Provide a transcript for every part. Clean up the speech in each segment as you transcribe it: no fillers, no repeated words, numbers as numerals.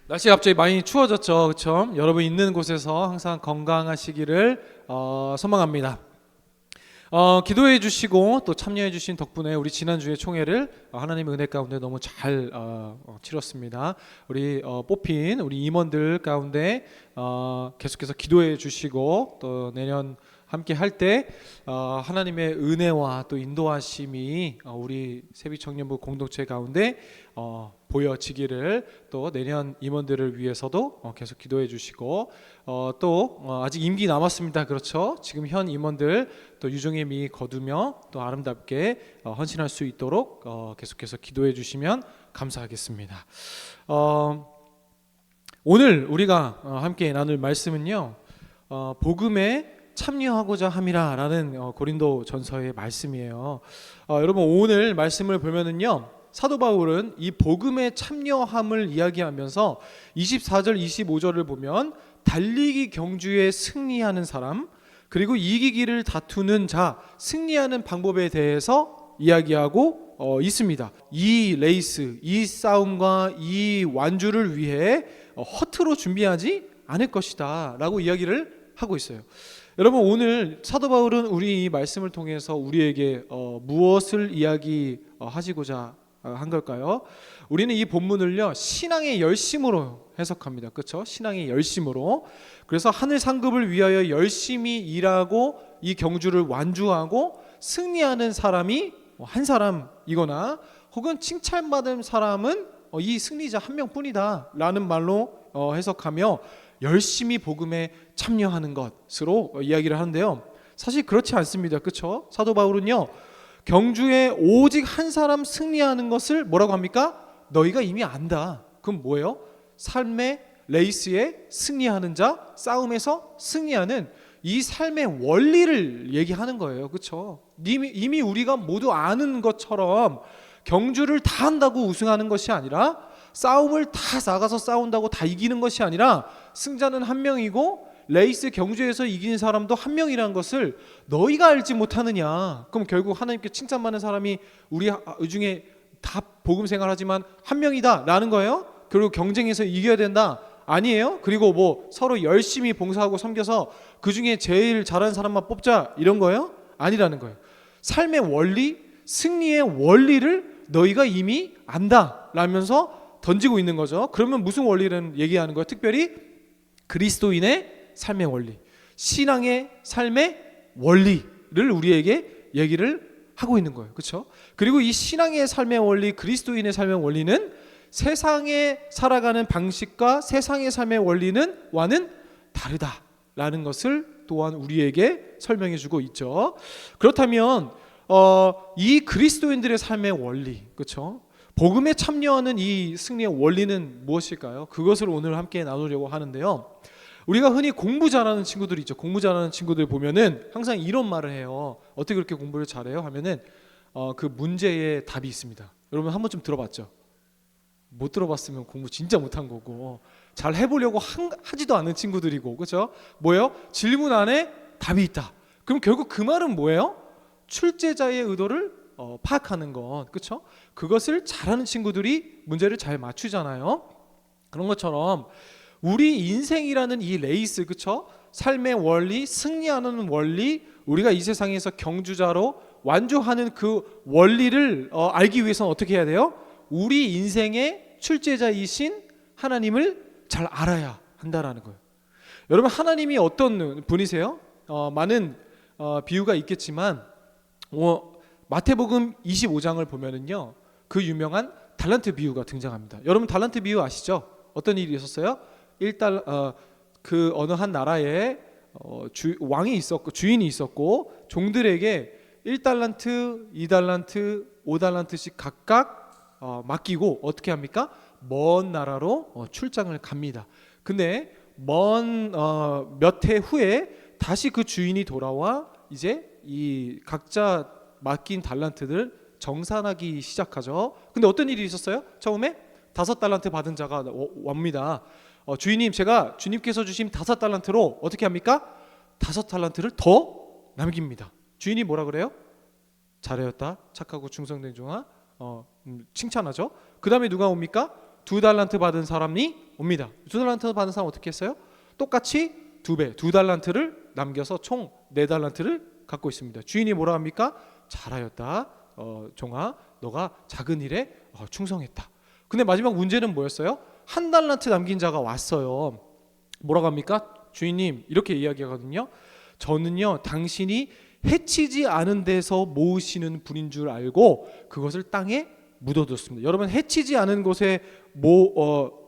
날씨가 갑자기 많이 추워졌죠, 그렇죠? 여러분 있는 곳에서 항상 건강하시기를 소망합니다. 기도해 주시고 또 참여해 주신 덕분에 우리 지난주에 총회를 하나님의 은혜 가운데 너무 잘 치렀습니다. 우리 뽑힌 우리 임원들 가운데 계속해서 기도해 주시고 또 내년 함께 할 때 하나님의 은혜와 또 인도하심이 우리 세비청년부 공동체 가운데 보여지기를, 또 내년 임원들을 위해서도 계속 기도해 주시고 또 아직 임기 남았습니다. 그렇죠? 지금 현 임원들 또 유종의 미 거두며 또 아름답게 헌신할 수 있도록 계속해서 기도해 주시면 감사하겠습니다. 오늘 우리가 함께 나눌 말씀은요, 복음에 참여하고자 함이라라는 고린도 전서의 말씀이에요. 여러분 오늘 말씀을 보면은요, 사도 바울은 이 복음에 참여함을 이야기하면서 24절 25절을 보면 달리기 경주에 승리하는 사람, 그리고 이기기를 다투는 자, 승리하는 방법에 대해서 이야기하고 있습니다. 이 레이스, 이 싸움과 이 완주를 위해 허투루 준비하지 않을 것이다 라고 이야기를 하고 있어요. 여러분 오늘 사도 바울은 우리 이 말씀을 통해서 우리에게 무엇을 이야기하시고자 한 걸까요? 우리는 이 본문을요, 신앙의 열심으로 해석합니다. 그렇죠? 신앙의 열심으로. 그래서 하늘 상급을 위하여 열심히 일하고 이 경주를 완주하고 승리하는 사람이 한 사람이거나 혹은 칭찬받은 사람은 이 승리자 한 명뿐이다 라는 말로 해석하며 열심히 복음에 참여하는 것으로 이야기를 하는데요, 사실 그렇지 않습니다. 그렇죠? 사도 바울은요, 경주에 오직 한 사람 승리하는 것을 뭐라고 합니까? 너희가 이미 안다. 그럼 뭐예요? 삶의 레이스에 승리하는 자, 싸움에서 승리하는 이 삶의 원리를 얘기하는 거예요. 그렇죠? 이미 우리가 모두 아는 것처럼 경주를 다 한다고 우승하는 것이 아니라, 싸움을 다 나가서 싸운다고 다 이기는 것이 아니라, 승자는 한 명이고 레이스 경주에서 이기는 사람도 한 명이라는 것을 너희가 알지 못하느냐. 그럼 결국 하나님께 칭찬받는 사람이 우리 중에 다 복음 생활하지만 한 명이다 라는 거예요. 그리고 경쟁에서 이겨야 된다 아니에요. 그리고 뭐 서로 열심히 봉사하고 섬겨서 그 중에 제일 잘하는 사람만 뽑자 이런 거예요? 아니라는 거예요. 삶의 원리, 승리의 원리를 너희가 이미 안다 라면서 던지고 있는 거죠. 그러면 무슨 원리를 얘기하는 거예요? 특별히 그리스도인의 삶의 원리, 신앙의 삶의 원리를 우리에게 얘기를 하고 있는 거예요. 그렇죠? 그리고 이 신앙의 삶의 원리, 그리스도인의 삶의 원리는 세상에 살아가는 방식과 세상의 삶의 원리와는 다르다라는 것을 또한 우리에게 설명해 주고 있죠. 그렇다면 이 그리스도인들의 삶의 원리, 그렇죠? 복음에 참여하는 이 승리의 원리는 무엇일까요? 그것을 오늘 함께 나누려고 하는데요, 우리가 흔히 공부 잘하는 친구들이 있죠. 공부 잘하는 친구들 보면은 항상 이런 말을 해요. 어떻게 그렇게 공부를 잘해요? 하면은 그 문제에 답이 있습니다. 여러분 한 번쯤 들어봤죠? 못 들어봤으면 공부 진짜 못한 거고, 잘 해보려고 하지도 않는 친구들이고, 그렇죠? 뭐예요? 질문 안에 답이 있다. 그럼 결국 그 말은 뭐예요? 출제자의 의도를 파악하는 것, 그렇죠? 그것을 잘하는 친구들이 문제를 잘 맞추잖아요. 그런 것처럼 우리 인생이라는 이 레이스, 그렇죠? 삶의 원리, 승리하는 원리, 우리가 이 세상에서 경주자로 완주하는 그 원리를 알기 위해서는 어떻게 해야 돼요? 우리 인생의 출제자이신 하나님을 잘 알아야 한다라는 거예요. 여러분 하나님이 어떤 분이세요? 많은 비유가 있겠지만 마태복음 25장을 보면은요, 그 유명한 달란트 비유가 등장합니다. 여러분 달란트 비유 아시죠? 어떤 일이 있었어요? 그 어느 한 나라에 왕이 있었고 주인이 있었고 종들에게 1달란트, 2달란트, 5달란트씩 각각 맡기고 어떻게 합니까? 먼 나라로 출장을 갑니다. 근데 몇 해 후에 다시 그 주인이 돌아와 이제 이 각자 맡긴 달란트들 정산하기 시작하죠. 근데 어떤 일이 있었어요? 처음에 5달란트 받은 자가 옵니다. 주인님, 제가 주님께서 주신 5달란트로 어떻게 합니까? 5달란트를 더 남깁니다. 주인이 뭐라 그래요? 잘하였다, 착하고 충성된 종아, 칭찬하죠. 그 다음에 누가 옵니까? 2달란트 받은 사람이 옵니다. 2달란트 받은 사람 어떻게 했어요? 똑같이 2배, 2달란트를 남겨서 총 4달란트를 갖고 있습니다. 주인이 뭐라 합니까? 잘하였다, 종아, 너가 작은 일에 충성했다. 근데 마지막 문제는 뭐였어요? 1달란트 남긴 자가 왔어요. 뭐라고 합니까? 주인님 이렇게 이야기하거든요. 저는요 당신이 해치지 않은 데서 모으시는 분인 줄 알고 그것을 땅에 묻어뒀습니다. 여러분, 해치지 않은 곳에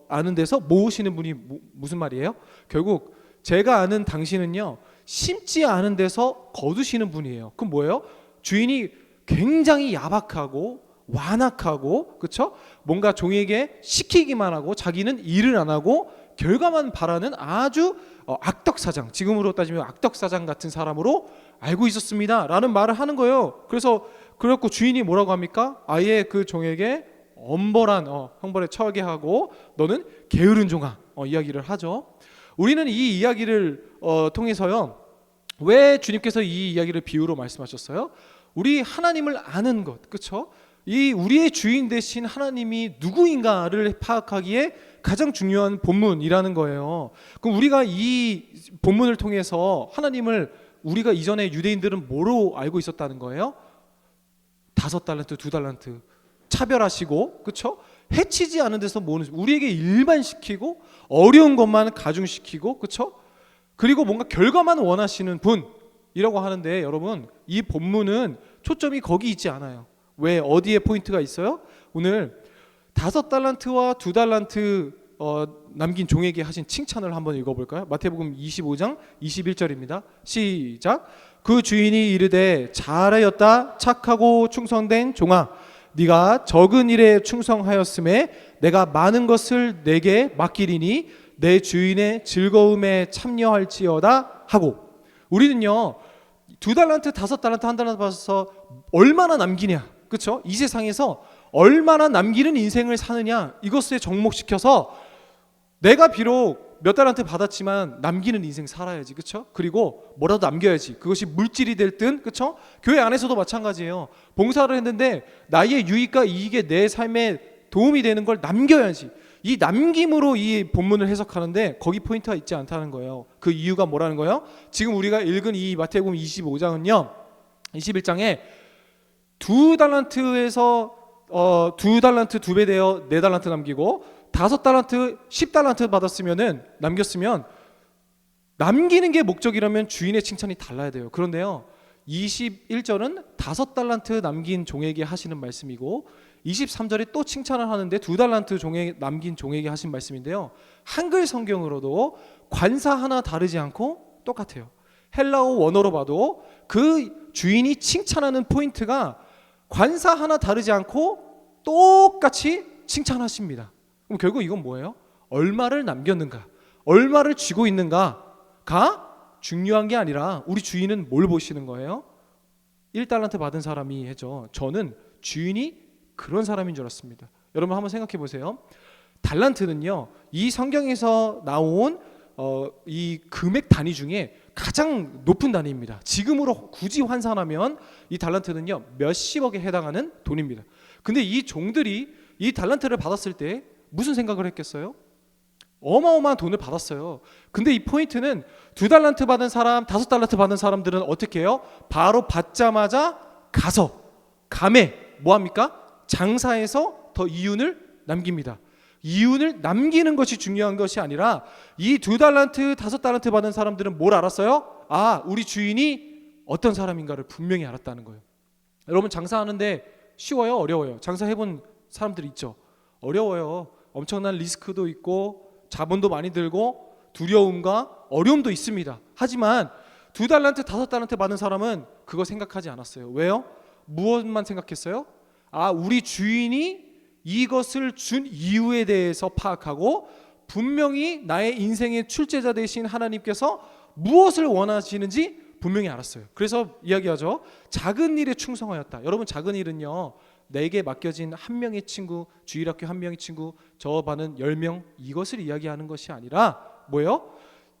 아는 데서 모으시는 분이 무슨 말이에요? 결국 제가 아는 당신은요 심지 않은 데서 거두시는 분이에요. 그럼 뭐예요? 주인이 굉장히 야박하고 완악하고, 그렇죠? 뭔가 종에게 시키기만 하고 자기는 일을 안 하고 결과만 바라는 아주 악덕사장, 지금으로 따지면 악덕사장 같은 사람으로 알고 있었습니다 라는 말을 하는 거예요. 그래갖고 주인이 뭐라고 합니까? 아예 그 종에게 엄벌한 형벌에 처하게 하고 너는 게으른 종아 이야기를 하죠. 우리는 이 이야기를 통해서요, 왜 주님께서 이 이야기를 비유로 말씀하셨어요? 우리 하나님을 아는 것, 그렇죠? 이 우리의 주인 되신 하나님이 누구인가를 파악하기에 가장 중요한 본문이라는 거예요. 그럼 우리가 이 본문을 통해서 하나님을 우리가 이전에 유대인들은 뭐로 알고 있었다는 거예요? 5달란트, 2달란트 차별하시고, 그렇죠? 해치지 않은 데서 모으는, 우리에게 일반시키고 어려운 것만 가중시키고, 그렇죠? 그리고 뭔가 결과만 원하시는 분이라고 하는데, 여러분 이 본문은 초점이 거기 있지 않아요. 왜? 어디에 포인트가 있어요? 오늘 5달란트와 2달란트 남긴 종에게 하신 칭찬을 한번 읽어볼까요? 마태복음 25장 21절입니다. 시작. 그 주인이 이르되 잘하였다 착하고 충성된 종아, 네가 적은 일에 충성하였음에 내가 많은 것을 내게 맡기리니 내 주인의 즐거움에 참여할지어다 하고, 우리는요 2달란트, 5달란트, 1달란트 받아서 얼마나 남기냐, 그렇죠? 이 세상에서 얼마나 남기는 인생을 사느냐, 이것에 접목시켜서 내가 비록 몇 달란트 받았지만 남기는 인생 살아야지, 그렇죠? 그리고 뭐라도 남겨야지. 그것이 물질이 될든, 그렇죠? 교회 안에서도 마찬가지예요. 봉사를 했는데 나의 유익과 이익에 내 삶에 도움이 되는 걸 남겨야지. 이 남김으로 이 본문을 해석하는데 거기 포인트가 있지 않다는 거예요. 그 이유가 뭐라는 거예요? 지금 우리가 읽은 이 마태복음 25장은요 21장에 2달란트에서 2달란트 2배 되어 4달란트 남기고 5달란트 10달란트 받았으면은 남겼으면, 남기는 게 목적이라면 주인의 칭찬이 달라야 돼요. 그런데요 21절은 5달란트 남긴 종에게 하시는 말씀이고 23절에 또 칭찬을 하는데 2달란트 남긴 종에게 하신 말씀인데요, 한글 성경으로도 관사 하나 다르지 않고 똑같아요. 헬라어 원어로 봐도 그 주인이 칭찬하는 포인트가 관사 하나 다르지 않고 똑같이 칭찬하십니다. 그럼 결국 이건 뭐예요? 얼마를 남겼는가, 얼마를 쥐고 있는가가 중요한 게 아니라 우리 주인은 뭘 보시는 거예요? 1달란트 받은 사람이 해죠. 저는 주인이 그런 사람인 줄 알았습니다. 여러분 한번 생각해 보세요. 달란트는요 이 성경에서 나온 이 금액 단위 중에 가장 높은 단위입니다. 지금으로 굳이 환산하면 이 달란트는요 몇십억에 해당하는 돈입니다. 근데 이 종들이 이 달란트를 받았을 때 무슨 생각을 했겠어요? 어마어마한 돈을 받았어요. 근데 이 포인트는 2달란트 받은 사람, 5달란트 받은 사람들은 어떻게 해요? 바로 받자마자 가서 감에 뭐합니까? 장사해서 더 이윤을 남깁니다. 이윤을 남기는 것이 중요한 것이 아니라 이 2달란트, 5달란트 받은 사람들은 뭘 알았어요? 아, 우리 주인이 어떤 사람인가를 분명히 알았다는 거예요. 여러분 장사하는데 쉬워요? 어려워요? 장사해본 사람들 있죠? 어려워요. 엄청난 리스크도 있고 자본도 많이 들고 두려움과 어려움도 있습니다. 하지만 2달란트, 5달란트 받은 사람은 그거 생각하지 않았어요. 왜요? 무엇만 생각했어요? 아, 우리 주인이 이것을 준 이유에 대해서 파악하고 분명히 나의 인생의 출제자 되신 하나님께서 무엇을 원하시는지 분명히 알았어요. 그래서 이야기하죠. 작은 일에 충성하였다. 여러분 작은 일은요 내게 맡겨진 한 명의 친구, 주일학교 한 명의 친구, 저 반은 10명, 이것을 이야기하는 것이 아니라 뭐예요?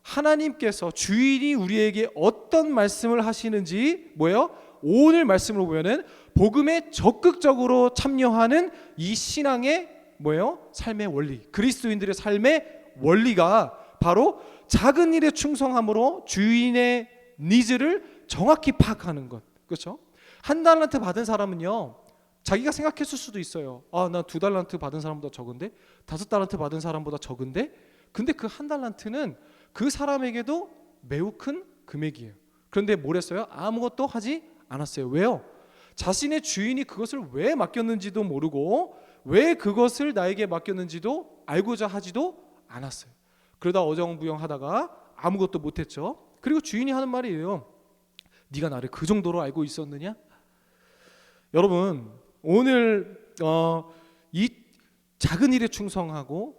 하나님께서 주인이 우리에게 어떤 말씀을 하시는지 뭐예요? 오늘 말씀으로 보면은 복음에 적극적으로 참여하는 이 신앙의 뭐예요? 삶의 원리. 그리스도인들의 삶의 원리가 바로 작은 일에 충성함으로 주인의 니즈를 정확히 파악하는 것. 그렇죠? 한 달란트 받은 사람은요, 자기가 생각했을 수도 있어요. 나 2달란트 받은 사람보다 적은데, 5달란트 받은 사람보다 적은데, 근데 그 한 달란트는 그 사람에게도 매우 큰 금액이에요. 그런데 뭘 했어요? 아무것도 하지 않았어요. 왜요? 자신의 주인이 그것을 왜 맡겼는지도 모르고 왜 그것을 나에게 맡겼는지도 알고자 하지도 않았어요. 그러다 어정부영하다가 아무것도 못했죠. 그리고 주인이 하는 말이에요. 네가 나를 그 정도로 알고 있었느냐? 여러분, 오늘 이 작은 일에 충성하고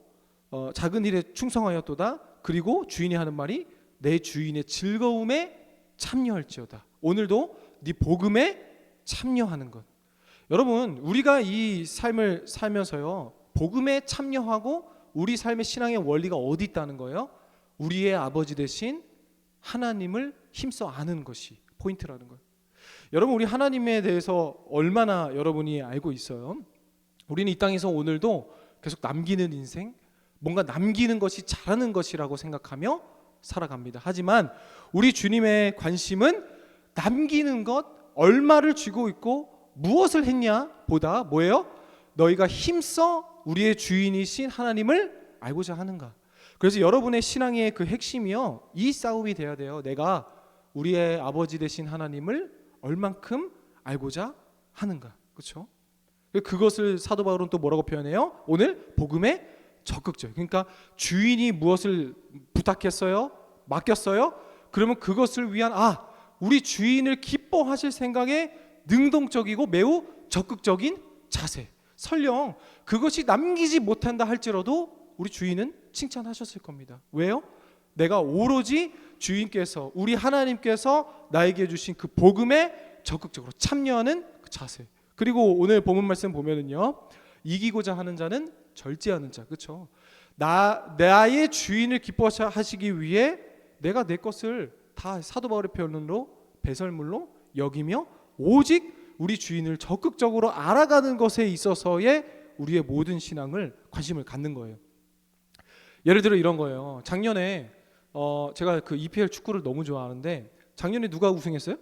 작은 일에 충성하였도다. 그리고 주인이 하는 말이 내 주인의 즐거움에 참여할지어다. 오늘도 네 복음에 참여하는 것. 여러분, 우리가 이 삶을 살면서요, 복음에 참여하고 우리 삶의 신앙의 원리가 어디 있다는 거예요? 우리의 아버지 되신 하나님을 힘써 아는 것이 포인트라는 거예요. 여러분, 우리 하나님에 대해서 얼마나 여러분이 알고 있어요? 우리는 이 땅에서 오늘도 계속 남기는 인생, 뭔가 남기는 것이 잘하는 것이라고 생각하며 살아갑니다. 하지만 우리 주님의 관심은 남기는 것, 얼마를 쥐고 있고 무엇을 했냐 보다 뭐예요? 너희가 힘써 우리의 주인이신 하나님을 알고자 하는가. 그래서 여러분의 신앙의 그 핵심이요, 이 싸움이 돼야 돼요. 내가 우리의 아버지 되신 하나님을 얼만큼 알고자 하는가. 그렇죠? 그것을 사도 바울은 또 뭐라고 표현해요? 오늘 복음에 적극적. 그러니까 주인이 무엇을 부탁했어요? 맡겼어요? 그러면 그것을 위한 우리 주인을 기뻐하실 생각에 능동적이고 매우 적극적인 자세. 설령 그것이 남기지 못한다 할지라도 우리 주인은 칭찬하셨을 겁니다. 왜요? 내가 오로지 주인께서, 우리 하나님께서 나에게 주신 그 복음에 적극적으로 참여하는 그 자세. 그리고 오늘 본문 말씀 보면은요, 이기고자 하는 자는 절제하는 자. 그렇죠? 나의 주인을 기뻐하시기 위해 내가 내 것을 다 사도 바울의 표현으로 배설물로 여기며 오직 우리 주인을 적극적으로 알아가는 것에 있어서의 우리의 모든 신앙을 관심을 갖는 거예요. 예를 들어 이런 거예요. 작년에 제가 그 EPL 축구를 너무 좋아하는데 작년에 누가 우승했어요?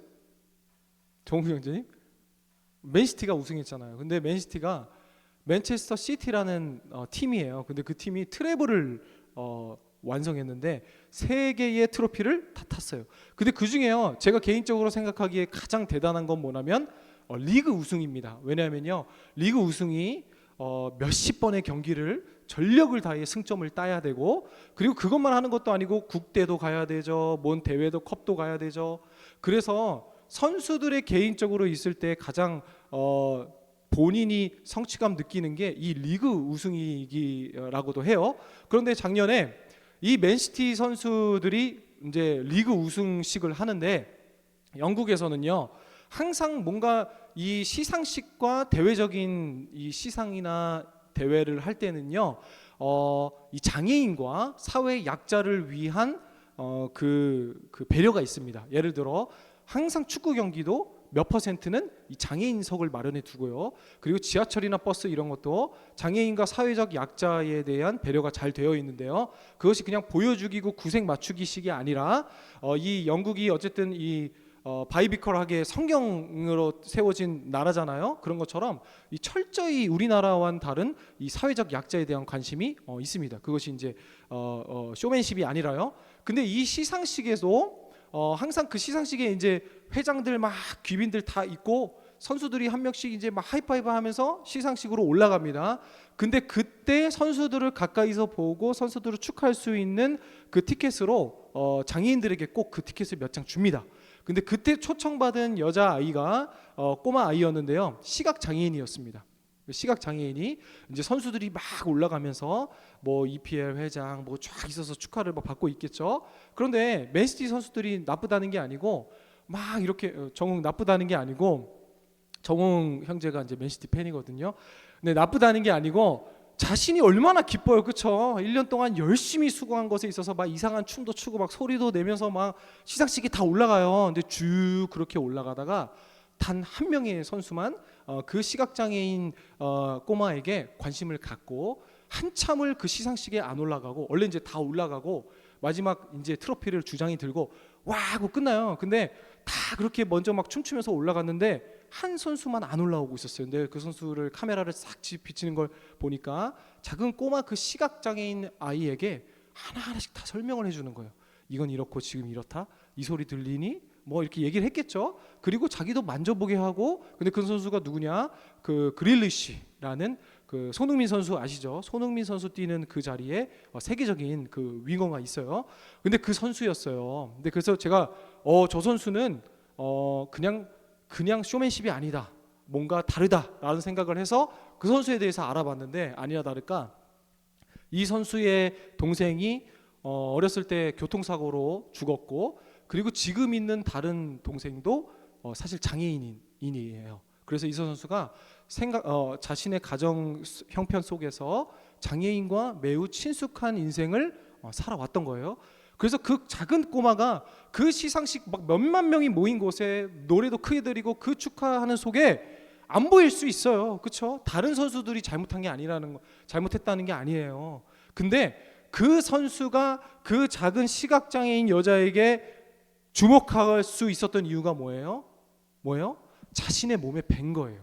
정우 형제님? 맨시티가 우승했잖아요. 근데 맨시티가 맨체스터 시티라는 팀이에요. 근데 그 팀이 트래블을 완성했는데 3개의 트로피를 다 탔어요. 근데 그 중에요, 제가 개인적으로 생각하기에 가장 대단한 건 뭐냐면 리그 우승입니다. 왜냐하면요, 리그 우승이 몇십 번의 경기를 전력을 다해 승점을 따야 되고, 그리고 그것만 하는 것도 아니고 국대도 가야 되죠. 뭔 대회도 컵도 가야 되죠. 그래서 선수들의 개인적으로 있을 때 가장 본인이 성취감 느끼는 게 이 리그 우승이기라고도 해요. 그런데 작년에 이 맨시티 선수들이 이제 리그 우승식을 하는데 영국에서는요, 항상 뭔가 이 시상식과 대외적인 이 시상이나 대회를 할 때는요, 이 장애인과 사회 약자를 위한 그 배려가 있습니다. 예를 들어 항상 축구 경기도 몇 %는 이 장애인석을 마련해 두고요. 그리고 지하철이나 버스 이런 것도 장애인과 사회적 약자에 대한 배려가 잘 되어 있는데요. 그것이 그냥 보여주기고 구색 맞추기식이 아니라 이 영국이 어쨌든 이 바이비컬하게 성경으로 세워진 나라잖아요. 그런 것처럼 이 철저히 우리나라와는 다른 이 사회적 약자에 대한 관심이 있습니다. 그것이 이제 쇼맨십이 아니라요. 근데 이 시상식에도 항상 그 시상식에 이제 회장들 막 귀빈들 다 있고 선수들이 한 명씩 이제 막 하이파이브 하면서 시상식으로 올라갑니다. 근데 그때 선수들을 가까이서 보고 선수들을 축하할 수 있는 그 티켓으로 장애인들에게 꼭 그 티켓을 몇 장 줍니다. 근데 그때 초청받은 여자아이가 꼬마 아이였는데요, 시각 장애인이었습니다. 시각 장애인이 이제 선수들이 막 올라가면서 뭐 EPL 회장 뭐 쫙 있어서 축하를 막 받고 있겠죠. 그런데 맨시티 선수들이 나쁘다는 게 아니고 막 이렇게 정웅 나쁘다는 게 아니고, 정웅 형제가 이제 맨시티 팬이거든요. 근데 나쁘다는 게 아니고 자신이 얼마나 기뻐요. 그렇죠? 1년 동안 열심히 수고한 것에 있어서 막 이상한 춤도 추고 막 소리도 내면서 막 시상식이 다 올라가요. 근데 쭉 그렇게 올라가다가 단 한 명의 선수만 그 시각장애인 꼬마에게 관심을 갖고 한참을 그 시상식에 안 올라가고, 원래 이제 다 올라가고 마지막 이제 트로피를 주장이 들고 와 하고 끝나요. 근데 다 그렇게 먼저 막 춤추면서 올라갔는데 한 선수만 안 올라오고 있었어요. 근데 그 선수를 카메라를 싹 비치는 걸 보니까 작은 꼬마 그 시각장애인 아이에게 하나하나씩 다 설명을 해주는 거예요. 이건 이렇고 지금 이렇다. 이 소리 들리니? 뭐 이렇게 얘기를 했겠죠. 그리고 자기도 만져보게 하고. 근데 그 선수가 누구냐? 그 그릴리시라는 그 손흥민 선수 아시죠? 손흥민 선수 뛰는 그 자리에 세계적인 그 윙어가 있어요. 근데 그 선수였어요. 근데 그래서 제가 저 선수는 그냥 쇼맨십이 아니다. 뭔가 다르다라는 생각을 해서 그 선수에 대해서 알아봤는데, 아니나 다를까 이 선수의 동생이 어렸을 때 교통사고로 죽었고, 그리고 지금 있는 다른 동생도 사실 장애인이에요. 그래서 이 선수가 자신의 가정 형편 속에서 장애인과 매우 친숙한 인생을 살아왔던 거예요. 그래서 그 작은 꼬마가 그 시상식 막 몇만 명이 모인 곳에 노래도 크게 들리고 그 축하하는 속에 안 보일 수 있어요. 그렇죠? 다른 선수들이 잘못했다는 게 아니에요. 근데 그 선수가 그 작은 시각장애인 여자에게 주목할 수 있었던 이유가 뭐예요? 자신의 몸에 밴 거예요.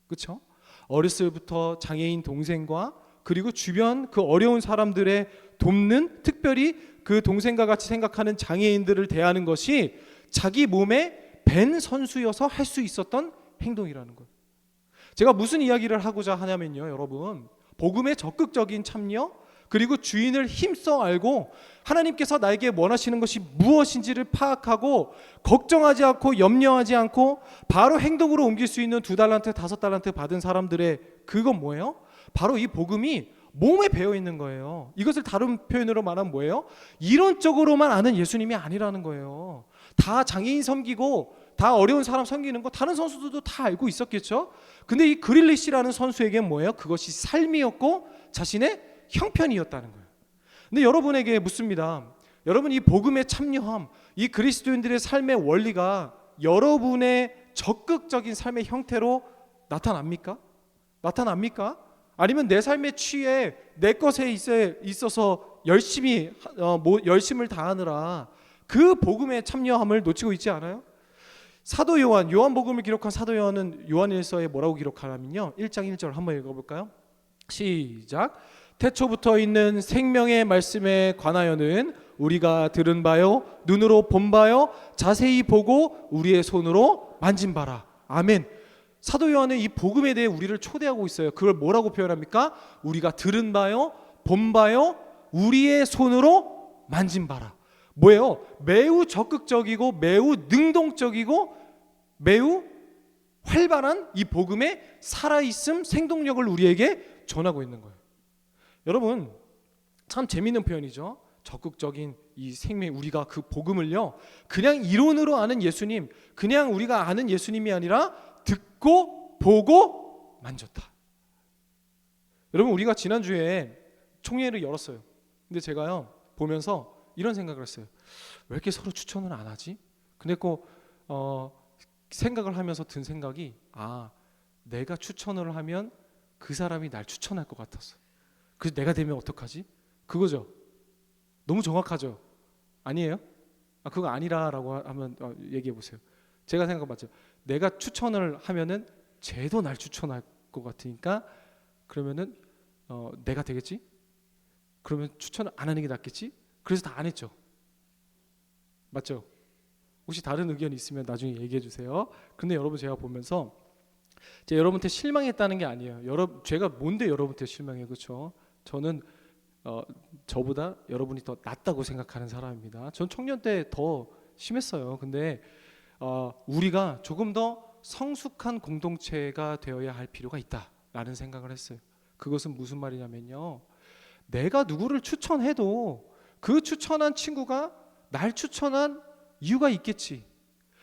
그렇죠? 어렸을 때부터 장애인 동생과 그리고 주변 그 어려운 사람들의 돕는, 특별히 그 동생과 같이 생각하는 장애인들을 대하는 것이 자기 몸에 밴 선수여서 할 수 있었던 행동이라는 거예요. 제가 무슨 이야기를 하고자 하냐면요, 여러분, 복음의 적극적인 참여, 그리고 주인을 힘써 알고 하나님께서 나에게 원하시는 것이 무엇인지를 파악하고 걱정하지 않고 염려하지 않고 바로 행동으로 옮길 수 있는 2달란트, 5달란트 받은 사람들의 그건 뭐예요? 바로 이 복음이 몸에 배어 있는 거예요. 이것을 다른 표현으로 말하면 뭐예요? 이론적으로만 아는 예수님이 아니라는 거예요. 다 장애인 섬기고 다 어려운 사람 섬기는 거 다른 선수들도 다 알고 있었겠죠. 근데 이 그릴리시라는 선수에게는 뭐예요? 그것이 삶이었고 자신의 형편이었다는 거예요. 근데 여러분에게 묻습니다. 여러분, 이 복음에 참여함, 이 그리스도인들의 삶의 원리가 여러분의 적극적인 삶의 형태로 나타납니까? 아니면 내 삶에 취해 내 것에 있어서 열심을 다하느라 그 복음에 참여함을 놓치고 있지 않아요? 사도 요한복음을 기록한 사도 요한은 요한일서에 뭐라고 기록하냐면요, 1장 1절 한번 읽어볼까요? 시작. 태초부터 있는 생명의 말씀에 관하여는 우리가 들은 바요, 눈으로 본 바요, 자세히 보고 우리의 손으로 만진 바라. 아멘. 사도 요한은 이 복음에 대해 우리를 초대하고 있어요. 그걸 뭐라고 표현합니까? 우리가 들은 바요, 본 바요, 우리의 손으로 만진 바라. 뭐예요? 매우 적극적이고 매우 능동적이고 매우 활발한 이 복음의 살아있음, 생동력을 우리에게 전하고 있는 거예요. 여러분, 참 재미있는 표현이죠. 적극적인 이 생명, 우리가 그 복음을요, 그냥 이론으로 아는 예수님, 그냥 우리가 아는 예수님이 아니라 듣고 보고 만졌다. 여러분, 우리가 지난주에 총회를 열었어요. 근데 제가요 보면서 이런 생각을 했어요. 왜 이렇게 서로 추천을 안 하지? 근데 생각을 하면서 든 생각이, 내가 추천을 하면 그 사람이 날 추천할 것 같았어. 그래서 내가 되면 어떡하지? 그거죠. 너무 정확하죠? 아니에요? 그거 아니라라고 하면 얘기해 보세요. 제가 생각 맞죠? 내가 추천을 하면은 쟤도 날 추천할 것 같으니까 그러면은 내가 되겠지? 그러면 추천을 안 하는 게 낫겠지? 그래서 다 안 했죠. 맞죠? 혹시 다른 의견이 있으면 나중에 얘기해 주세요. 근데 여러분, 제가 보면서 제가 여러분한테 실망했다는 게 아니에요. 제가 뭔데 여러분한테 실망해요, 그렇죠? 저는 저보다 여러분이 더 낫다고 생각하는 사람입니다. 전 청년 때 더 심했어요. 근데 우리가 조금 더 성숙한 공동체가 되어야 할 필요가 있다라는 생각을 했어요. 그것은 무슨 말이냐면요, 내가 누구를 추천해도 그 추천한 친구가 날 추천한 이유가 있겠지.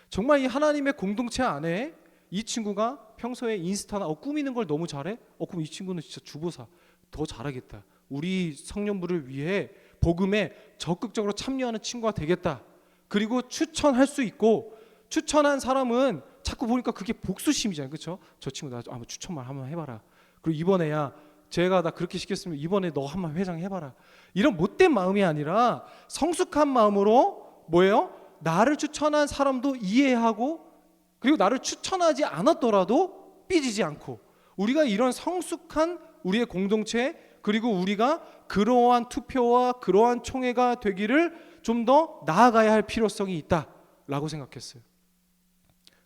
정말 이 하나님의 공동체 안에 이 친구가 평소에 인스타나 꾸미는 걸 너무 잘해? 그럼 이 친구는 진짜 주보사 더 잘하겠다. 우리 성년부를 위해 복음에 적극적으로 참여하는 친구가 되겠다. 그리고 추천할 수 있고, 추천한 사람은 자꾸 보니까 그게 복수심이잖아요. 그렇죠? 저 친구 나 한번 추천만 한번 해봐라. 그리고 이번에 야 제가 나 그렇게 시켰으면 이번에 너 한번 회장 해봐라. 이런 못된 마음이 아니라 성숙한 마음으로 뭐예요? 나를 추천한 사람도 이해하고 그리고 나를 추천하지 않았더라도 삐지지 않고 우리가 이런 성숙한 우리의 공동체 그리고 우리가 그러한 투표와 그러한 총회가 되기를 좀 더 나아가야 할 필요성이 있다라고 생각했어요.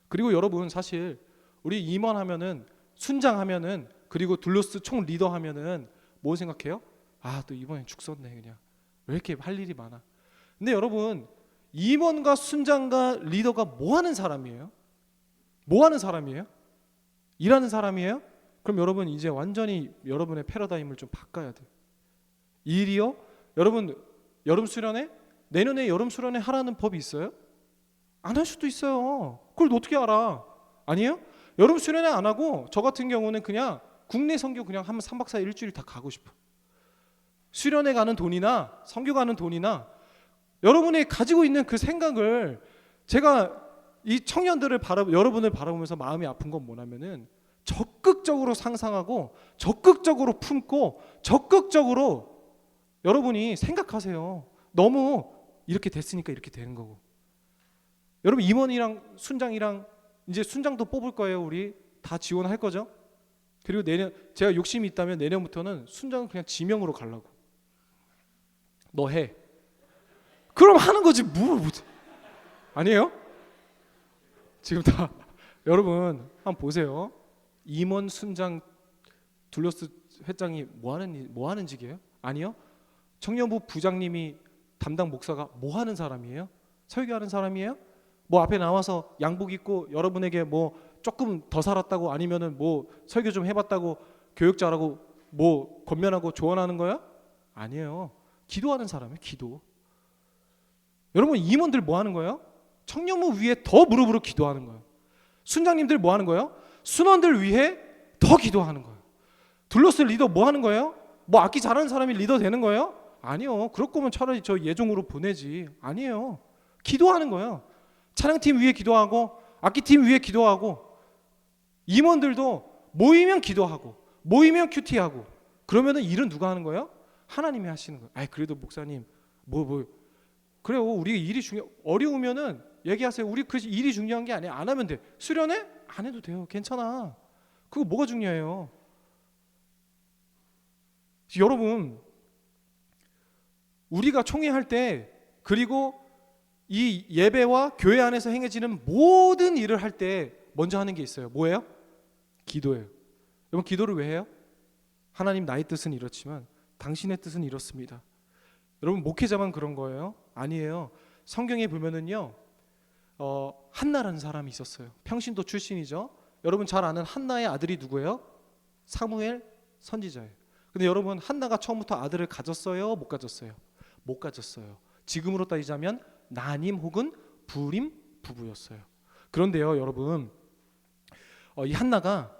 그리고 여러분 사실 우리 임원하면은 순장하면은 그리고 둘러스 총 리더하면은 뭐 생각해요? 아 또 이번엔 죽었네 그냥 왜 이렇게 할 일이 많아. 근데 여러분 임원과 순장과 리더가 뭐 하는 사람이에요? 뭐 하는 사람이에요? 일하는 사람이에요? 그럼 여러분 이제 완전히 여러분의 패러다임을 좀 바꿔야 돼요. 일이요? 여러분 여름 수련회? 내년에 여름 수련회 하라는 법이 있어요? 안 할 수도 있어요. 그걸 어떻게 알아? 아니에요? 여름 수련회 안 하고 저 같은 경우는 그냥 국내 선교 그냥 한 3박 4일 일주일 다 가고 싶어. 수련회 가는 돈이나 선교 가는 돈이나 여러분이 가지고 있는 그 생각을 제가 이 청년들을 여러분을 바라보면서 마음이 아픈 건 뭐냐면은 적극적으로 상상하고 적극적으로 품고 적극적으로 여러분이 생각하세요. 너무 이렇게 됐으니까 이렇게 되는 거고. 여러분 임원이랑 순장이랑 이제 순장도 뽑을 거예요. 우리 다 지원할 거죠. 그리고 내년 제가 욕심이 있다면 내년부터는 순장은 그냥 지명으로 가려고. 너 해. 그럼 하는 거지 뭐. 아니에요? 지금 다 여러분 한번 보세요. 임원 순장 둘러스 회장이 뭐 하는 직이에요? 아니요. 청년부 부장님이 담당 목사가 뭐 하는 사람이에요? 설교하는 사람이에요? 뭐 앞에 나와서 양복 입고 여러분에게 뭐 조금 더 살았다고 아니면은 뭐 설교 좀 해봤다고 교육 잘하고 뭐 권면하고 조언하는 거야? 아니에요. 기도하는 사람이에요. 기도. 여러분 임원들 뭐 하는 거예요? 청년부 위에 더 무릎으로 기도하는 거예요. 순장님들 뭐 하는 거예요? 순원들 위해 더 기도하는 거예요. 둘러스 리더 뭐 하는 거예요? 뭐 악기 잘하는 사람이 리더 되는 거예요? 아니요. 그럴 거면 차라리 저 예종으로 보내지. 아니에요. 기도하는 거예요. 찬양팀 위에 기도하고 악기팀 위에 기도하고 임원들도 모이면 기도하고 모이면 큐티하고 그러면은 일은 누가 하는 거예요? 하나님이 하시는 거예요. 아이 그래도 목사님 뭐 그래요. 우리 일이 어려우면은 얘기하세요. 우리 그 일이 중요한 게 아니야. 안 하면 돼. 수련회? 안 해도 돼요. 괜찮아. 그거 뭐가 중요해요? 여러분 우리가 총회할 때 그리고 이 예배와 교회 안에서 행해지는 모든 일을 할 때 먼저 하는 게 있어요. 뭐예요? 기도예요. 여러분 기도를 왜 해요? 하나님 나의 뜻은 이렇지만 당신의 뜻은 이렇습니다. 여러분 목회자만 그런 거예요? 아니에요. 성경에 보면은요 한나라는 사람이 있었어요. 평신도 출신이죠. 여러분 잘 아는 한나의 아들이 누구예요? 사무엘 선지자예요. 근데 여러분 한나가 처음부터 아들을 가졌어요? 못 가졌어요? 못 가졌어요. 지금으로 따지자면 나님 혹은 부림 부부였어요. 그런데요 여러분 이 한나가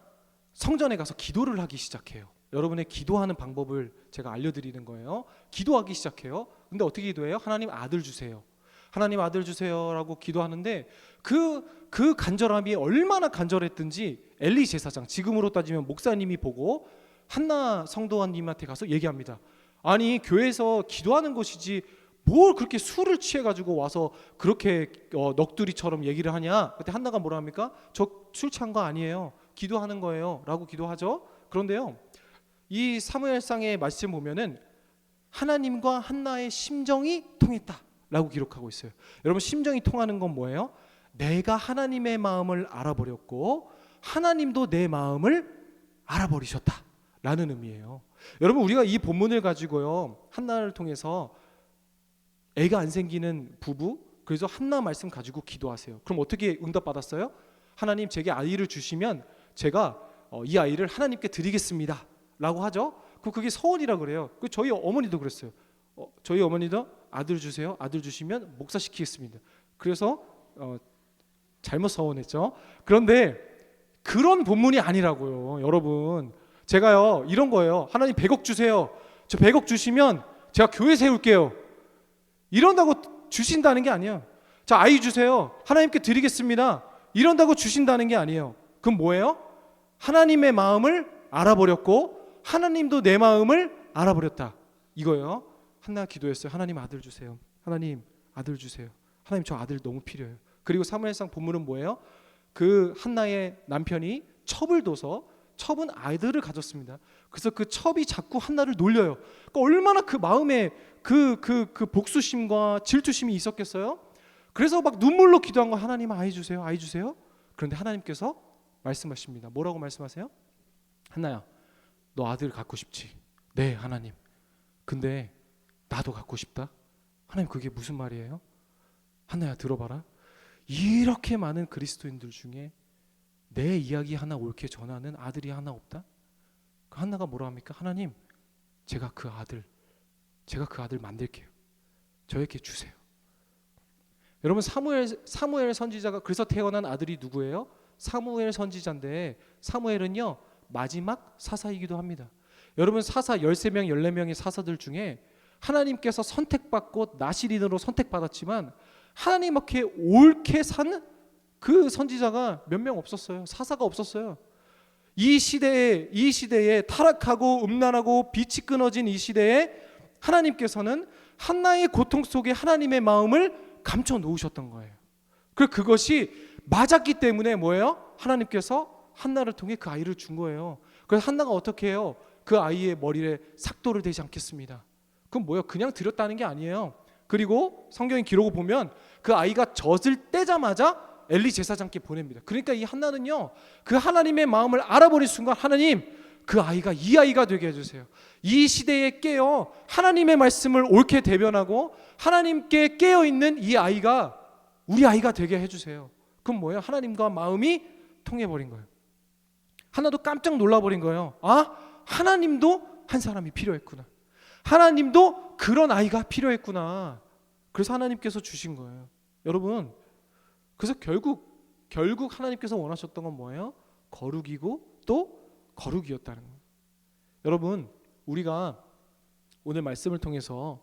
성전에 가서 기도를 하기 시작해요. 여러분의 기도하는 방법을 제가 알려드리는 거예요. 기도하기 시작해요. 근데 어떻게 기도해요? 하나님 아들 주세요. 하나님 아들 주세요라고 기도하는데 그 간절함이 얼마나 간절했든지 엘리 제사장 지금으로 따지면 목사님이 보고 한나 성도님한테 가서 얘기합니다. 아니 교회에서 기도하는 것이지 뭘 그렇게 술을 취해가지고 와서 그렇게 넋두리처럼 얘기를 하냐. 그때 한나가 뭐라 합니까? 저 술 취한 거 아니에요. 기도하는 거예요 라고 기도하죠. 그런데요 이 사무엘상의 말씀 보면은 하나님과 한나의 심정이 통했다 라고 기록하고 있어요. 여러분 심정이 통하는 건 뭐예요? 내가 하나님의 마음을 알아버렸고 하나님도 내 마음을 알아버리셨다 라는 의미예요. 여러분 우리가 이 본문을 가지고요 한나를 통해서 애가 안 생기는 부부 그래서 한나 말씀 가지고 기도하세요. 그럼 어떻게 응답받았어요? 하나님 제게 아이를 주시면 제가 이 아이를 하나님께 드리겠습니다 라고 하죠. 그게 서원이라 그래요. 저희 어머니도 그랬어요. 저희 어머니도 아들 주세요. 아들 주시면 목사시키겠습니다. 그래서 잘못 서원했죠. 그런데 그런 본문이 아니라고요. 여러분 제가요 이런 거예요. 하나님 100억 주세요. 저 100억 주시면 제가 교회 세울게요. 이런다고 주신다는 게 아니에요. 자 아이 주세요. 하나님께 드리겠습니다. 이런다고 주신다는 게 아니에요. 그럼 뭐예요? 하나님의 마음을 알아버렸고 하나님도 내 마음을 알아버렸다, 이거예요. 한나가 기도했어요. 하나님 아들 주세요. 하나님 아들 주세요. 하나님 저 아들 너무 필요해요. 그리고 사무엘상 본문은 뭐예요? 그 한나의 남편이 첩을 둬서 첩은 아이들을 가졌습니다. 그래서 그 첩이 자꾸 한나를 놀려요. 그러니까 얼마나 그 마음에 그 복수심과 질투심이 있었겠어요? 그래서 막 눈물로 기도한 거, 하나님 아이 주세요, 아이 주세요. 그런데 하나님께서 말씀하십니다. 뭐라고 말씀하세요? 한나야, 너 아들 갖고 싶지? 네 하나님. 근데 나도 갖고 싶다. 하나님 그게 무슨 말이에요? 한나야 들어봐라. 이렇게 많은 그리스도인들 중에 내 이야기 하나 옳게 전하는 아들이 하나 없다? 그 한나가 뭐라 합니까? 하나님 제가 그 아들 만들게요. 저에게 주세요. 여러분 사무엘 선지자가 그래서 태어난 아들이 누구예요? 사무엘 선지자인데 사무엘은요 마지막 사사이기도 합니다. 여러분 사사 13명 14명의 사사들 중에 하나님께서 선택받고 나시린으로 선택받았지만 하나님 앞에 옳게 산 그 선지자가 몇 명 없었어요. 사사가 없었어요. 이 시대에 타락하고 음란하고 빛이 끊어진 이 시대에 하나님께서는 한나의 고통 속에 하나님의 마음을 감춰 놓으셨던 거예요. 그것이 맞았기 때문에 뭐예요? 하나님께서 한나를 통해 그 아이를 준 거예요. 그래서 한나가 어떻게 해요? 그 아이의 머리에 삭도를 대지 않겠습니다. 그건 뭐예요? 그냥 드렸다는 게 아니에요. 그리고 성경의 기록을 보면 그 아이가 젖을 떼자마자 엘리 제사장께 보냅니다. 그러니까 이 한나는요 그 하나님의 마음을 알아버린 순간, 하나님 그 아이가 이 아이가 되게 해주세요. 이 시대에 깨어 하나님의 말씀을 옳게 대변하고 하나님께 깨어있는 이 아이가 우리 아이가 되게 해주세요. 그럼 뭐예요? 하나님과 마음이 통해버린 거예요. 하나도 깜짝 놀라버린 거예요. 아, 하나님도 한 사람이 필요했구나. 하나님도 그런 아이가 필요했구나. 그래서 하나님께서 주신 거예요. 여러분, 그래서 결국 하나님께서 원하셨던 건 뭐예요? 거룩이고 또 거룩이었다는 거예요. 여러분, 우리가 오늘 말씀을 통해서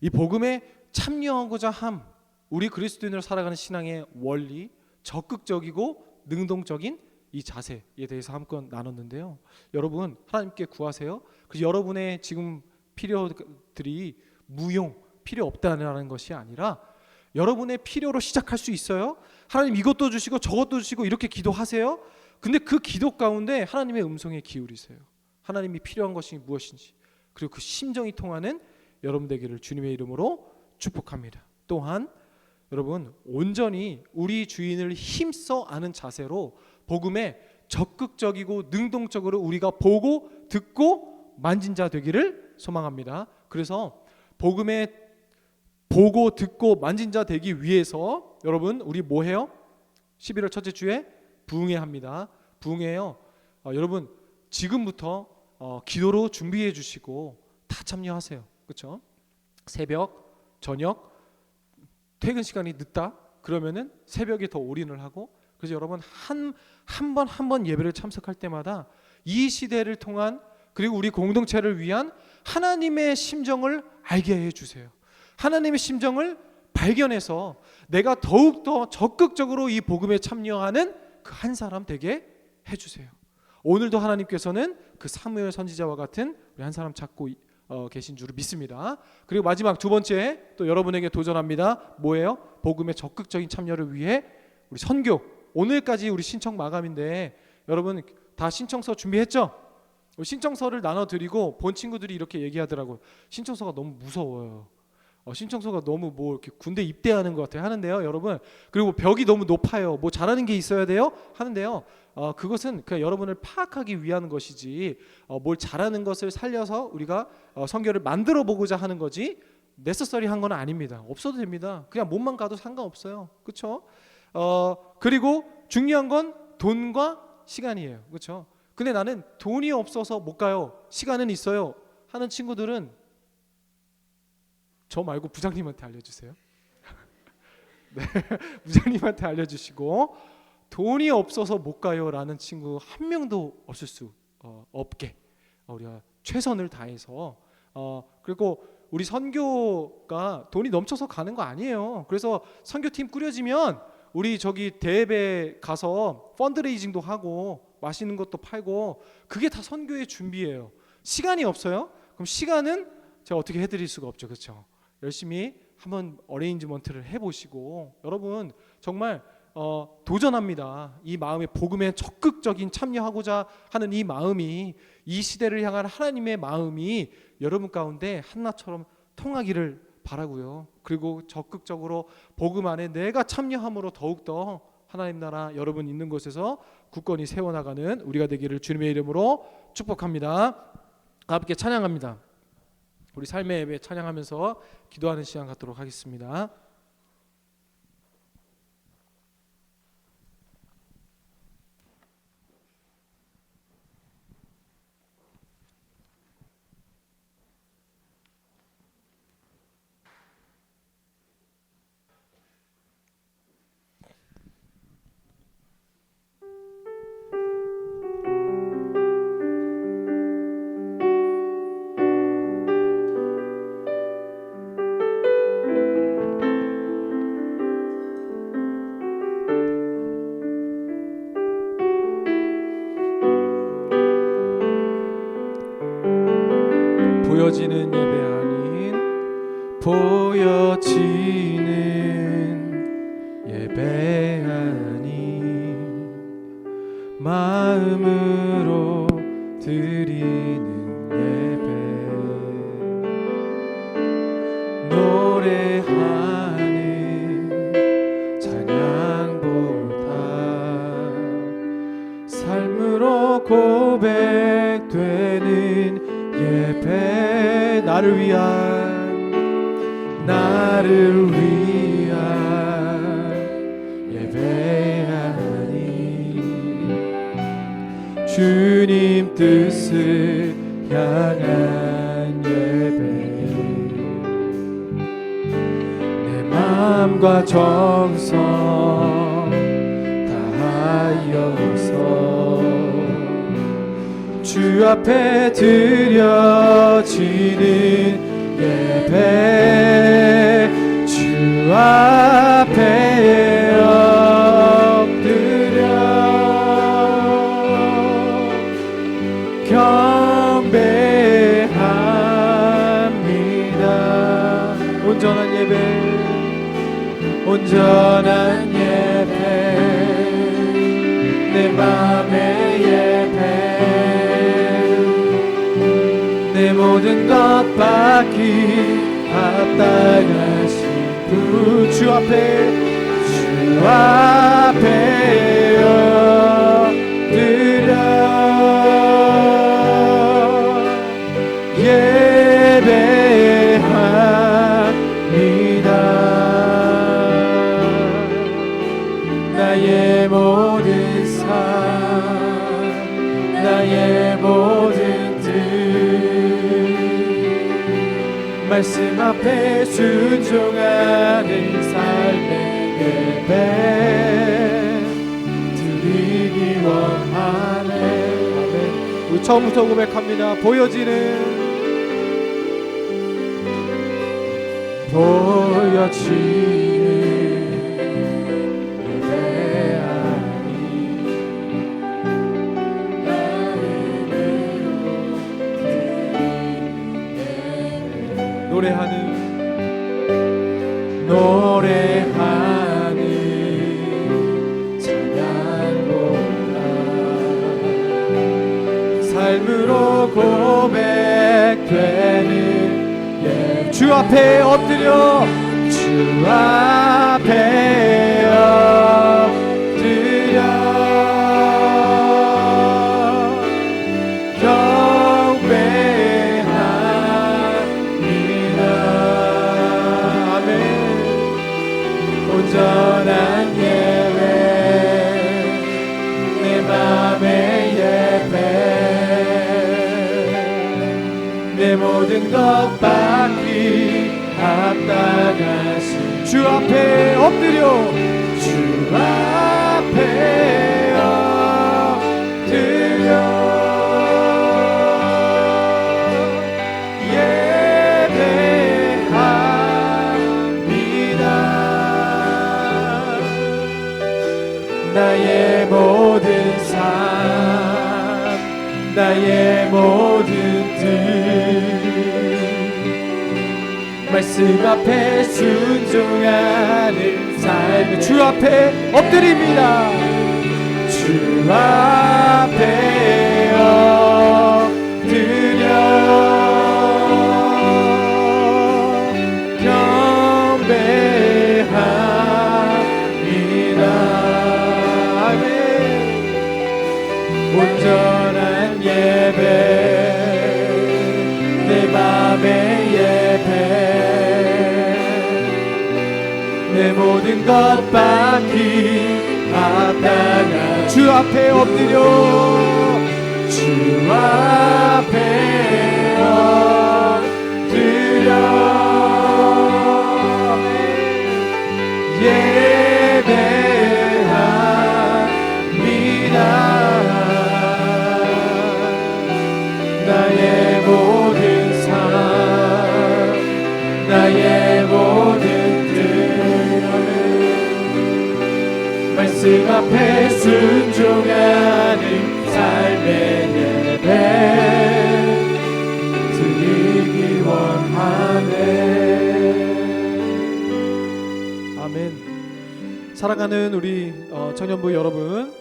이 복음에 참여하고자 함, 우리 그리스도인으로 살아가는 신앙의 원리, 적극적이고 능동적인 이 자세에 대해서 한번 나눴는데요. 여러분, 하나님께 구하세요. 그래서 여러분의 지금 필요들이 필요 없다는 것이 아니라 여러분의 필요로 시작할 수 있어요. 하나님 이것도 주시고 저것도 주시고 이렇게 기도하세요. 근데 그 기도 가운데 하나님의 음성에 기울이세요. 하나님이 필요한 것이 무엇인지, 그리고 그 심정이 통하는 여러분 되기를 주님의 이름으로 축복합니다. 또한 여러분, 온전히 우리 주인을 힘써 아는 자세로 복음에 적극적이고 능동적으로 우리가 보고 듣고 만진 자 되기를 소망합니다. 그래서 복음에 보고 듣고 만진 자 되기 위해서 여러분, 우리 뭐 해요? 11월 첫째 주에 부흥회 합니다. 부흥회요. 여러분 지금부터 기도로 준비해 주시고 다 참여하세요. 그렇죠? 새벽, 저녁, 퇴근 시간이 늦다 그러면은 새벽에 더 올인을 하고, 그래서 여러분 한 번 예배를 참석할 때마다 이 시대를 통한, 그리고 우리 공동체를 위한 하나님의 심정을 알게 해 주세요. 하나님의 심정을 발견해서 내가 더욱더 적극적으로 이 복음에 참여하는 그 한 사람 되게 해주세요. 오늘도 하나님께서는 그 사무엘 선지자와 같은 우리 한 사람 찾고 계신 줄을 믿습니다. 그리고 마지막 두 번째 또 여러분에게 도전합니다. 뭐예요? 복음의 적극적인 참여를 위해 우리 선교, 오늘까지 우리 신청 마감인데 여러분 다 신청서 준비했죠? 신청서를 나눠드리고 본 친구들이 이렇게 얘기하더라고요. 신청서가 너무 무서워요. 신청서가 너무 이렇게 군대 입대하는 것 같아요 하는데요, 여러분. 그리고 벽이 너무 높아요. 뭐 잘하는 게 있어야 돼요 하는데요. 그것은 그냥 여러분을 파악하기 위한 것이지 뭘 잘하는 것을 살려서 우리가 선교를 만들어 보고자 하는 거지 네서서리 한 건 아닙니다. 없어도 됩니다. 그냥 몸만 가도 상관없어요. 그렇죠? 그리고 중요한 건 돈과 시간이에요. 그렇죠? 근데 나는 돈이 없어서 못 가요, 시간은 있어요 하는 친구들은 저 말고 부장님한테 알려주세요. 네, 부장님한테 알려주시고, 돈이 없어서 못 가요라는 친구 한 명도 없을 수 없게 우리가 최선을 다해서, 그리고 우리 선교가 돈이 넘쳐서 가는 거 아니에요. 그래서 선교팀 꾸려지면 우리 저기 대예배 가서 펀드레이징도 하고 맛있는 것도 팔고 그게 다 선교의 준비예요. 시간이 없어요? 그럼 시간은 제가 어떻게 해드릴 수가 없죠, 그렇죠? 열심히 한번 어레인지먼트를 해보시고 여러분 정말 도전합니다. 이 마음에 복음에 적극적인 참여하고자 하는 이 마음이 이 시대를 향한 하나님의 마음이 여러분 가운데 한나처럼 통하기를 바라고요. 그리고 적극적으로 복음 안에 내가 참여함으로 더욱더 하나님 나라 여러분 있는 곳에서 굳건히 세워나가는 우리가 되기를 주님의 이름으로 축복합니다. 함께 찬양합니다. 우리 삶의 예배 찬양하면서 기도하는 시간 갖도록 하겠습니다. 보여지는 예배 아닌 보여지는 예배 아닌 마음으로 드리는 예배 노래하는 찬양보다 삶으로 고백되는 예배 나를 위한 예배하니 주님 뜻을 향한 예배 내 마음과 정성 다하여서 주 앞에 드려지는 예배 주 앞에 엎드려 경배합니다. 온전한 예배 내 맘의 예배 내 모든 것 받기 합당하신 그 주 앞에 엎드려 예배합니다. 나의 모든 삶 나의 모든 뜻 말씀 앞에 순종하는 삶의 예배 드리기 원하네. 아멘. 우리 처음부터 고백합니다. 보여지는 노래하는 찬양보다 삶으로 고백되는 주 앞에 엎드려 주 앞에 엎드려 온전한 예배 내 맘의 예배 내 모든 것 받기 합당하신 주 앞에 엎드려 주 앞에 엎드려 말씀 앞에 순종하는 삶, 주 앞에 엎드립니다. 주 앞에 엎드려 온전한 예배, 내 맘의 예배, 내 모든 것 받기 합당한 주 앞에 엎드려 주 앞에 엎드려 예배합니다. 나의 모든 삶, 나의 모든 뜻, 말씀 앞에 순종하는 삶의 예배 드리기 원하네. 아멘. 사랑하는 우리 청년부 여러분,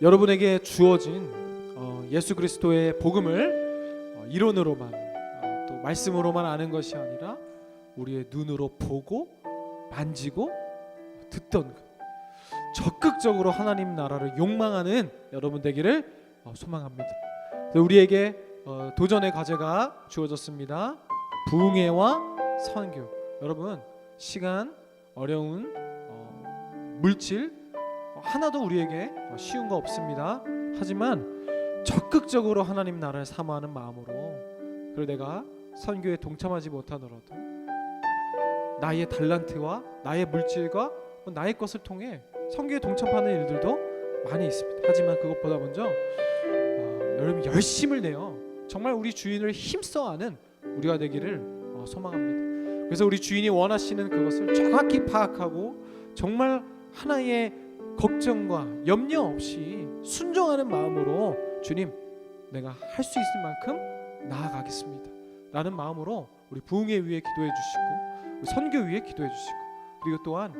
여러분에게 주어진 예수 그리스도의 복음을 이론으로만 또 말씀으로만 아는 것이 아니라 우리의 눈으로 보고 만지고 듣던 적극적으로 하나님 나라를 욕망하는 여러분 되기를 소망합니다. 우리에게 도전의 과제가 주어졌습니다. 부흥회와 선교. 여러분, 시간, 어려운 물질 하나도 우리에게 쉬운 거 없습니다. 하지만 적극적으로 하나님 나라를 사모하는 마음으로, 그리고 내가 선교에 동참하지 못하더라도 나의 달란트와 나의 물질과 나의 것을 통해 선교에 동참하는 일들도 많이 있습니다. 하지만 그것보다 먼저 여러분 열심을 내어 정말 우리 주인을 힘써하는 우리가 되기를 소망합니다. 그래서 우리 주인이 원하시는 그것을 정확히 파악하고 정말 하나의 걱정과 염려 없이 순종하는 마음으로 주님, 내가 할 수 있을 만큼 나아가겠습니다 라는 마음으로 우리 부흥회 위해 기도해 주시고 우리 선교 위해 기도해 주시고, 그리고 또한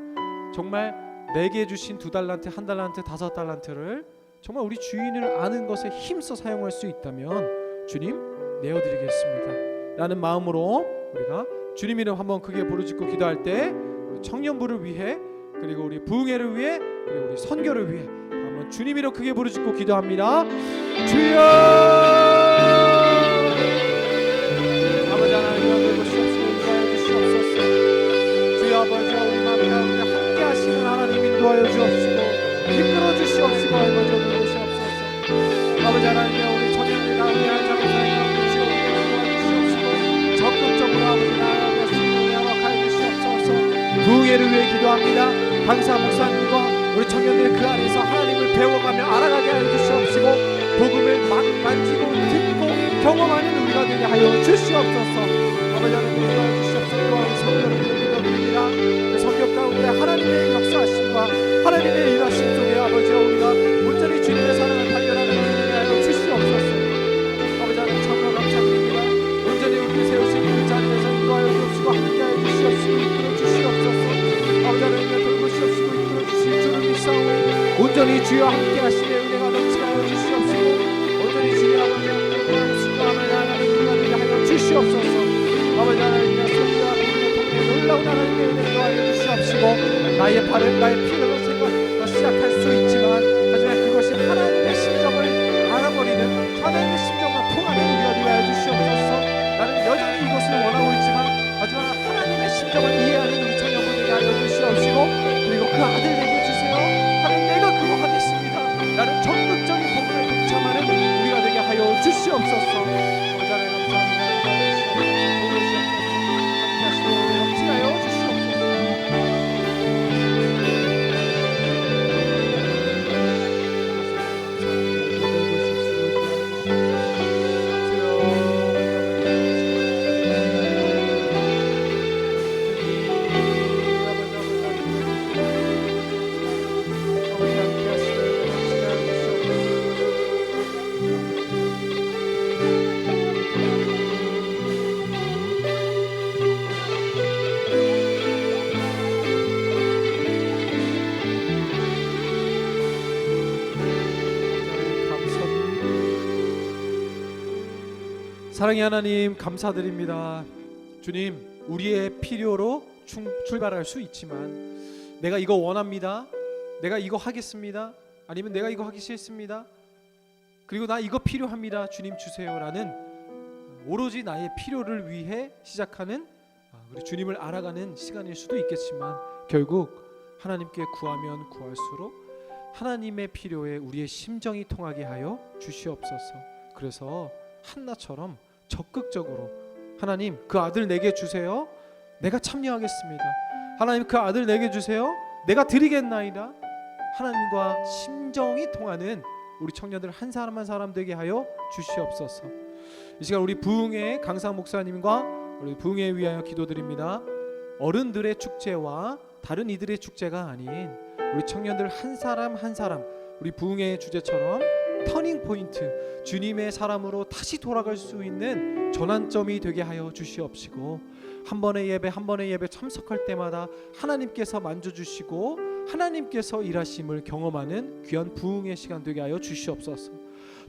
정말 내게 주신 2달란트, 1달란트, 5달란트를 정말 우리 주인을 아는 것에 힘써 사용할 수 있다면 주님 내어드리겠습니다 라는 마음으로 우리가 주님 이름 한번 크게 부르짖고 기도할 때 우리 청년부를 위해, 그리고 우리 부흥회를 위해, 그리고 우리 선교를 위해 한번 주님 이름 크게 부르짖고 기도합니다. 주여! 아버지 하나님 여기 주시옵소서, 인도하여 주시옵소서. 주여 아버지, 우리 마음 가운데 함께 하시는 하나님 인도하여 주옵시고 이끌어 주시옵시고 아버지 주시옵소서. 아버지 하나님, 우리 청년들 가운데 한 사람 가운데 주여 도와주시옵시고 적극적으로 아버지 나아가며 순종에 허락하여 주시옵소서. 부흥회를 위해 기도합니다. 강사 목사님과 우리 청년들 그 안에서 하나님을 배워가며 알아가게 하여 주시옵시고 복음을 만지고 듣고 경험하는 우리가 되게 하여 주시옵소서. 아버지 하나님 인도하여 주시옵소서. 또한 성도를 기도드립니다. 그 성교 가운데 하나님의 역사하심과 하나님의 일하심 속에 아버지 우리가 온전히 주님의 사랑을 발견하는 우리가 하여 주시옵소서. 아버지 하나님 참으로 감사드립니다. 온전히 우리를 세우신 그 자리에서 인도하여 주옵시고 함께하여 주시옵시고 이끌어 주시옵소서. 아버지 하나님 돌보시옵시고 이끌어 주실 주를 믿사오니 온전히 주여 함께 하시며 은혜가 넘치게 하여 주시옵시고 온전히 주여 아버지 순종함을 향하는 우리가 되게 하여 주시옵소서. 아버지 하나님 손과 부름을 통해 놀라운 하나님의 은혜를 더하여 주시옵시고 나의 발을 나의 피로 생각 시작할 수 있지만 하지만 그것이 하나님의 심정을 알아버리는 하나님의 심정과 통하는 우리가 되게 하여 주시옵소서. 나는 여전히 이것을 원하고 있지만 하지만 하나님의 심정을 이해하는 우리 청년분에게 하여 주시옵시고 그리고 그 아들에게 주세요. 하나님 내가 그거 하겠습니다 라는 적극적인 복음에 동참하는 우리가 되게 하여 주시옵소서. 아버지 하나님 감사합니다. 도와주시옵소서. 함께 하시고 넘치게 하여 주시옵소서. 사랑의 하나님, 감사드립니다. 주님, 우리의 필요로 출발할 수 있지만 내가 이거 원합니다, 내가 이거 하겠습니다, 아니면 내가 이거 하기 싫습니다, 그리고 나 이거 필요합니다, 주님 주세요라는 오로지 나의 필요를 위해 시작하는 우리 주님을 알아가는 시간일 수도 있겠지만, 결국 하나님께 구하면 구할수록 하나님의 필요에 우리의 심정이 통하게 하여 주시옵소서. 그래서 한나처럼 적극적으로 하나님, 그 아들 내게 주세요, 내가 참여하겠습니다, 하나님 그 아들 내게 주세요, 내가 드리겠나이다, 하나님과 심정이 통하는 우리 청년들 한 사람 한 사람 되게 하여 주시옵소서. 이 시간 우리 부흥회 강상 목사님과 우리 부흥회 위하여 기도드립니다. 어른들의 축제와 다른 이들의 축제가 아닌 우리 청년들 한 사람 한 사람, 우리 부흥회 주제처럼 터닝 포인트, 주님의 사람으로 다시 돌아갈 수 있는 전환점이 되게 하여 주시옵시고, 한 번의 예배 참석할 때마다 하나님께서 만져주시고 하나님께서 일하심을 경험하는 귀한 부흥의 시간 되게 하여 주시옵소서.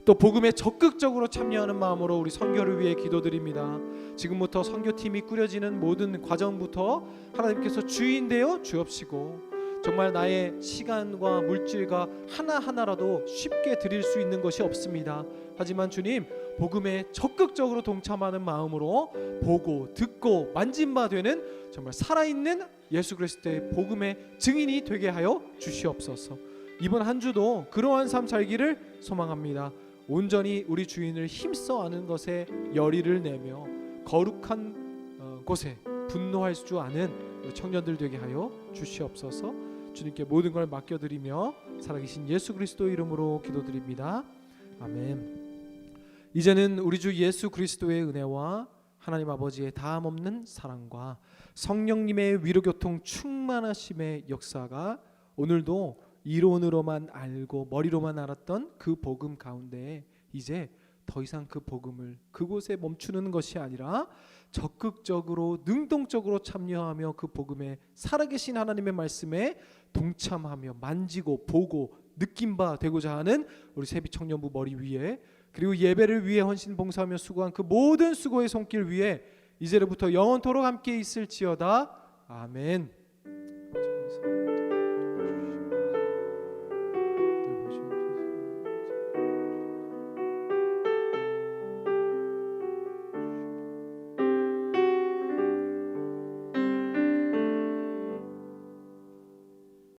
또 복음에 적극적으로 참여하는 마음으로 우리 선교를 위해 기도드립니다. 지금부터 선교팀이 꾸려지는 모든 과정부터 하나님께서 주인 되어 주옵시고, 정말 나의 시간과 물질과 하나하나라도 쉽게 드릴 수 있는 것이 없습니다. 하지만 주님, 복음에 적극적으로 동참하는 마음으로 보고 듣고 만진 바 되는 정말 살아있는 예수 그리스도의 복음의 증인이 되게 하여 주시옵소서. 이번 한 주도 그러한 삶 살기를 소망합니다. 온전히 우리 주인을 힘써 아는 것에 열의를 내며 거룩한 곳에 분노할 줄 아는 청년들 되게 하여 주시옵소서. 주님께 모든 걸 맡겨드리며 살아계신 예수 그리스도 이름으로 기도드립니다. 아멘. 이제는 우리 주 예수 그리스도의 은혜와 하나님 아버지의 다함없는 사랑과 성령님의 위로교통 충만하심의 역사가 오늘도 이론으로만 알고 머리로만 알았던 그 복음 가운데 이제 더 이상 그 복음을 그곳에 멈추는 것이 아니라 적극적으로 능동적으로 참여하며 그 복음에 살아계신 하나님의 말씀에 동참하며 만지고 보고 느낀 바 되고자 하는 우리 세비 청년부 머리 위에, 그리고 예배를 위해 헌신 봉사하며 수고한 그 모든 수고의 손길 위에 이제로부터 영원토록 함께 있을지어다. 아멘.